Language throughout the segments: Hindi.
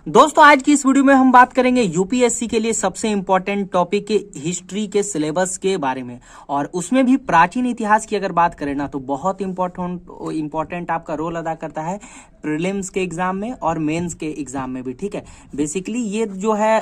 दोस्तों आज की इस वीडियो में हम बात करेंगे यूपीएससी के लिए सबसे इंपॉर्टेंट टॉपिक के हिस्ट्री के सिलेबस के बारे में। और उसमें भी प्राचीन इतिहास की अगर बात करें ना तो बहुत इंपॉर्टेंट आपका रोल अदा करता है प्रीलिम्स के एग्जाम में और मेंस के एग्जाम में भी। ठीक है, बेसिकली ये जो है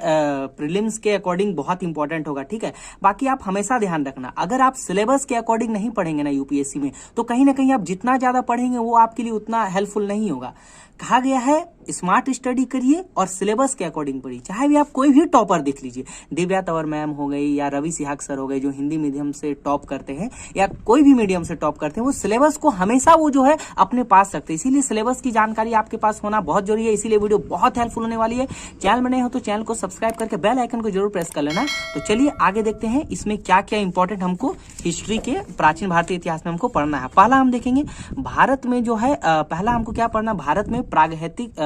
प्रीलिम्स के अकॉर्डिंग बहुत इंपॉर्टेंट होगा। ठीक है, बाकी आप हमेशा ध्यान रखना, अगर आप सिलेबस के अकॉर्डिंग नहीं पढ़ेंगे ना यूपीएससी में तो कहीं ना कहीं आप जितना ज्यादा पढ़ेंगे वो आपके लिए उतना हेल्पफुल नहीं होगा। कहा गया है स्मार्ट स्टडी करिए और सिलेबस के अकॉर्डिंग पढ़िए। चाहे भी आप कोई भी टॉपर देख लीजिए, दिव्या तंवर मैम हो गई या रवि सिहाग सर हो गए जो हिंदी मीडियम से टॉप करते हैं या कोई भी मीडियम से टॉप करते हैं, वो सिलेबस को हमेशा वो जो है अपने पास रखते हैं। इसीलिए सिलेबस की जानकारी आपके पास होना बहुत जरूरी है। इसीलिए वीडियो बहुत हेल्पफुल होने वाली है। चैनल में नए हो तो चैनल को सब्सक्राइब करके बेल आइकन को जरूर प्रेस कर लेना। तो चलिए आगे देखते हैं इसमें क्या क्या इंपॉर्टेंट हमको हिस्ट्री के प्राचीन भारतीय इतिहास में हमको पढ़ना है। पहला हम देखेंगे भारत में जो है पहला हमको क्या पढ़ना, भारत में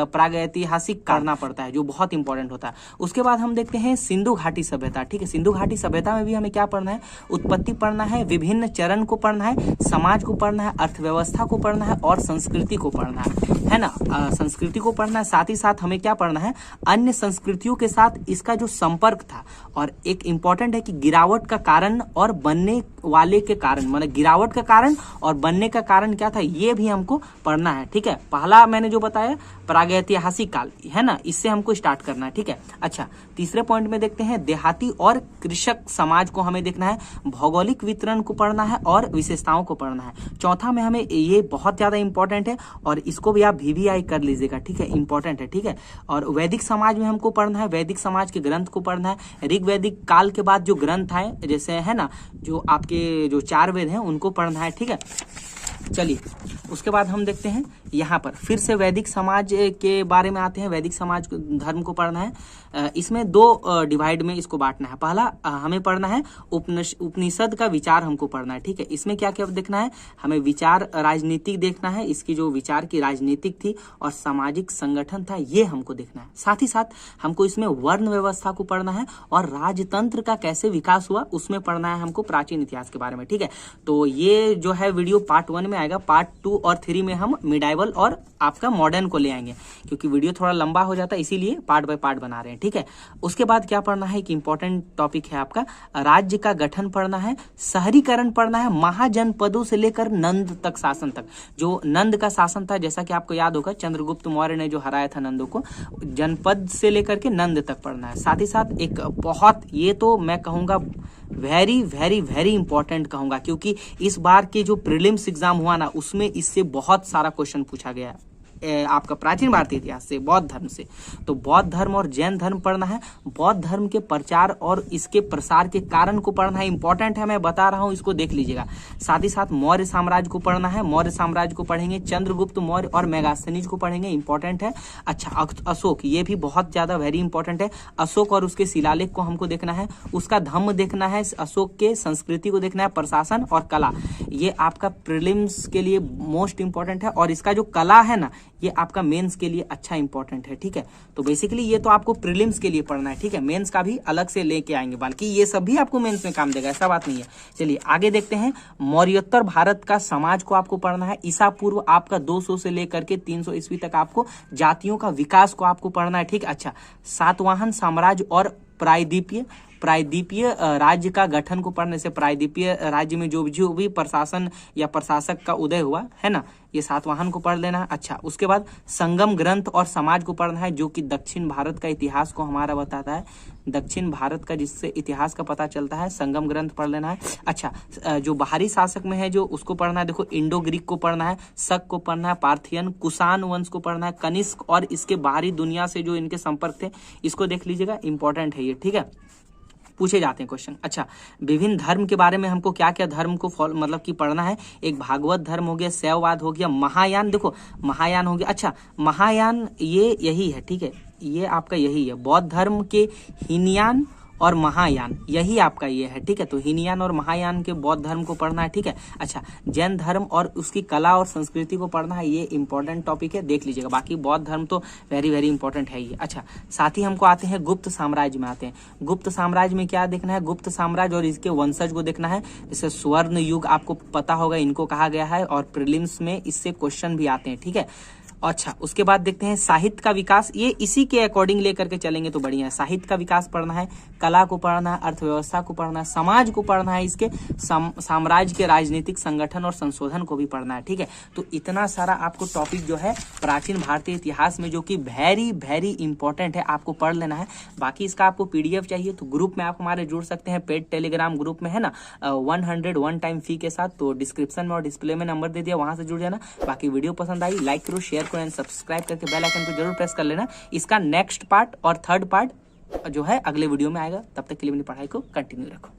प्रागैतिहासिक करना पड़ता है जो बहुत इंपॉर्टेंट होता है। उसके बाद हम देखते हैं सिंधु घाटी सभ्यता। ठीक है, सिंधु घाटी सभ्यता में भी हमें क्या पढ़ना है, उत्पत्ति पढ़ना है, विभिन्न चरण को पढ़ना है, समाज को पढ़ना है, अर्थव्यवस्था को पढ़ना है और संस्कृति को पढ़ना है ना। संस्कृति को पढ़ना है, साथ ही साथ हमें क्या पढ़ना है, अन्य संस्कृतियों के साथ इसका जो संपर्क था। और एक इंपॉर्टेंट है कि गिरावट का कारण और बनने वाले के कारण, मतलब गिरावट का कारण और बनने का कारण क्या था, ये भी हमको पढ़ना है। ठीक है, पहला मैंने जो बताया प्रागैतिहासिक काल है ना, इससे हमको स्टार्ट करना है। ठीक है, अच्छा तीसरे पॉइंट में देखते हैं देहाती और कृषक समाज को हमें देखना है, भौगोलिक वितरण को पढ़ना है और विशेषताओं को पढ़ना है। चौथा में हमें ये बहुत ज्यादा इंपॉर्टेंट है और इसको भी आप VVI कर लीजिएगा। ठीक है, इंपॉर्टेंट है। ठीक है, और वैदिक समाज में हमको पढ़ना है, वैदिक समाज के ग्रंथ को पढ़ना है। ऋग वैदिक काल के बाद जो ग्रंथ आए जैसे है ना, जो आपके जो 4 वेद हैं उनको पढ़ना है। ठीक है, चलिए उसके बाद हम देखते हैं यहाँ पर फिर से वैदिक समाज के बारे में आते हैं। वैदिक समाज धर्म को पढ़ना है। इसमें 2 डिवाइड में इसको बांटना है। पहला हमें पढ़ना है उपनिषद का विचार हमको पढ़ना है। ठीक है, इसमें क्या क्या देखना है, हमें विचार राजनीतिक देखना है, इसकी जो विचार की राजनीतिक थी और सामाजिक संगठन था ये हमको देखना है। साथ ही साथ हमको इसमें वर्ण व्यवस्था को पढ़ना है और राजतंत्र का कैसे विकास हुआ उसमें पढ़ना है हमको प्राचीन इतिहास के बारे में। ठीक है, तो ये जो है वीडियो पार्ट 1 में आएगा, पार्ट 2 और 3 में हम मिडाइवल और आपका मॉडर्न को ले आएंगे क्योंकि वीडियो थोड़ा लंबा हो जाता है, इसीलिए पार्ट बाय पार्ट बना रहे हैं। ठीक है, उसके बाद क्या पढ़ना है, एक इंपॉर्टेंट टॉपिक है आपका राज्य का गठन पढ़ना है, शहरीकरण पढ़ना है, महाजनपदों से लेकर नंद तक शासन तक। जो नंद का शासन था, जैसा कि आपको याद होगा चंद्रगुप्त मौर्य ने जो हराया था नंदों को, जनपद से लेकर के नंद तक पढ़ना है। साथ ही साथ एक बहुत, ये तो मैं कहूंगा वेरी वेरी वेरी इंपॉर्टेंट कहूंगा क्योंकि इस बार के जो प्रीलिम्स एग्जाम हुआ ना उसमें इससे बहुत सारा क्वेश्चन पूछा गया है आपका प्राचीन भारतीय इतिहास से, बौद्ध धर्म से। तो बौद्ध धर्म और जैन धर्म पढ़ना है, बौद्ध धर्म के प्रचार और इसके प्रसार के कारण को पढ़ना है। इंपॉर्टेंट है, मैं बता रहा हूं, इसको देख लीजिएगा। साथ ही साथ मौर्य साम्राज्य को पढ़ना है, मौर्य साम्राज्य को पढ़ेंगे, चंद्रगुप्त मौर्य और मेगास्थनीज को पढ़ेंगे, इंपॉर्टेंट है। अच्छा अशोक, ये भी बहुत ज्यादा वेरी इंपॉर्टेंट है। अशोक और उसके शिलालेख को हमको देखना है, उसका धम्म देखना है, अशोक के संस्कृति को देखना है, प्रशासन और कला, ये आपका प्रीलिम्स के लिए मोस्ट इंपॉर्टेंट है। और इसका जो कला है ना ये आपका मेंस के लिए अच्छा इंपॉर्टेंट है। ठीक है, तो बेसिकली ये तो आपको प्रीलिम्स के लिए पढ़ना है। ठीक है, मेंस का भी अलग से लेके आएंगे, बल्कि ये सब भी आपको मेंस में काम देगा, ऐसा बात नहीं है। चलिए आगे देखते हैं, मौर्योत्तर भारत का समाज को आपको पढ़ना है, ईसा पूर्व आपका 200 से लेकर के 300 ईस्वी तक आपको जातियों का विकास को आपको पढ़ना है। ठीक, अच्छा सातवाहन साम्राज्य और प्रायद्वीपीय राज्य का गठन को पढ़ने से, प्रायद्वीपीय राज्य में जो भी प्रशासन या प्रशासक का उदय हुआ है ना, ये सातवाहन को पढ़ लेना है। अच्छा उसके बाद संगम ग्रंथ और समाज को पढ़ना है जो कि दक्षिण भारत का इतिहास को हमारा बताता है, दक्षिण भारत का जिससे इतिहास का पता चलता है, संगम ग्रंथ पढ़ लेना है। अच्छा जो बाहरी शासक में है जो उसको पढ़ना है, देखो इंडो ग्रीक को पढ़ना है, शक को पढ़ना है, पार्थियन कुषाण वंश को पढ़ना है, कनिष्क और इसके बाहरी दुनिया से जो इनके संपर्क थे इसको देख लीजिएगा, इंपॉर्टेंट है ये। ठीक है, पूछे जाते हैं क्वेश्चन। अच्छा विभिन्न धर्म के बारे में हमको क्या क्या धर्म को मतलब कि पढ़ना है, एक भागवत धर्म हो गया, शैववाद हो गया, महायान, देखो महायान हो गया। अच्छा महायान ये यही है, ठीक है, ये आपका यही है, बौद्ध धर्म के हीनयान और महायान यही आपका ये है। ठीक है, तो हीनयान और महायान के बौद्ध धर्म को पढ़ना है। ठीक है, अच्छा जैन धर्म और उसकी कला और संस्कृति को पढ़ना है, ये इंपॉर्टेंट टॉपिक है, देख लीजिएगा। बाकी बौद्ध धर्म तो वेरी वेरी इंपॉर्टेंट है ये। अच्छा साथ ही हमको आते हैं गुप्त साम्राज्य में आते हैं। गुप्त साम्राज्य में क्या देखना है, गुप्त साम्राज्य और इसके वंशज को देखना है। जैसे स्वर्ण युग आपको पता होगा इनको कहा गया है और प्रीलिम्स में इससे क्वेश्चन भी आते हैं। ठीक है, अच्छा, उसके बाद देखते हैं साहित्य का विकास, ये इसी के अकॉर्डिंग लेकर के चलेंगे तो बढ़िया है। साहित्य का विकास पढ़ना है, कला को पढ़ना है, अर्थव्यवस्था को पढ़ना है, समाज को पढ़ना है, इसके साम्राज्य के राजनीतिक संगठन और संशोधन को भी पढ़ना है। ठीक है, तो इतना सारा आपको टॉपिक जो है प्राचीन भारतीय इतिहास में, जो कि वेरी वेरी इंपॉर्टेंट है, आपको पढ़ लेना है। बाकी इसका आपको पीडीएफ चाहिए तो ग्रुप में आप हमारे जुड़ सकते हैं, पेड टेलीग्राम ग्रुप में है ना, 100 वन टाइम फी के साथ। तो डिस्क्रिप्शन में और डिस्प्ले में नंबर दे दिया, वहां से जुड़ जाना। बाकी वीडियो पसंद आई लाइक करो, शेयर करो एंड सब्सक्राइब करके बेल आइकन को जरूर प्रेस कर लेना। इसका नेक्स्ट पार्ट और थर्ड पार्ट जो है अगले वीडियो में आएगा। तब तक के लिए अपनी पढ़ाई को कंटिन्यू रखो।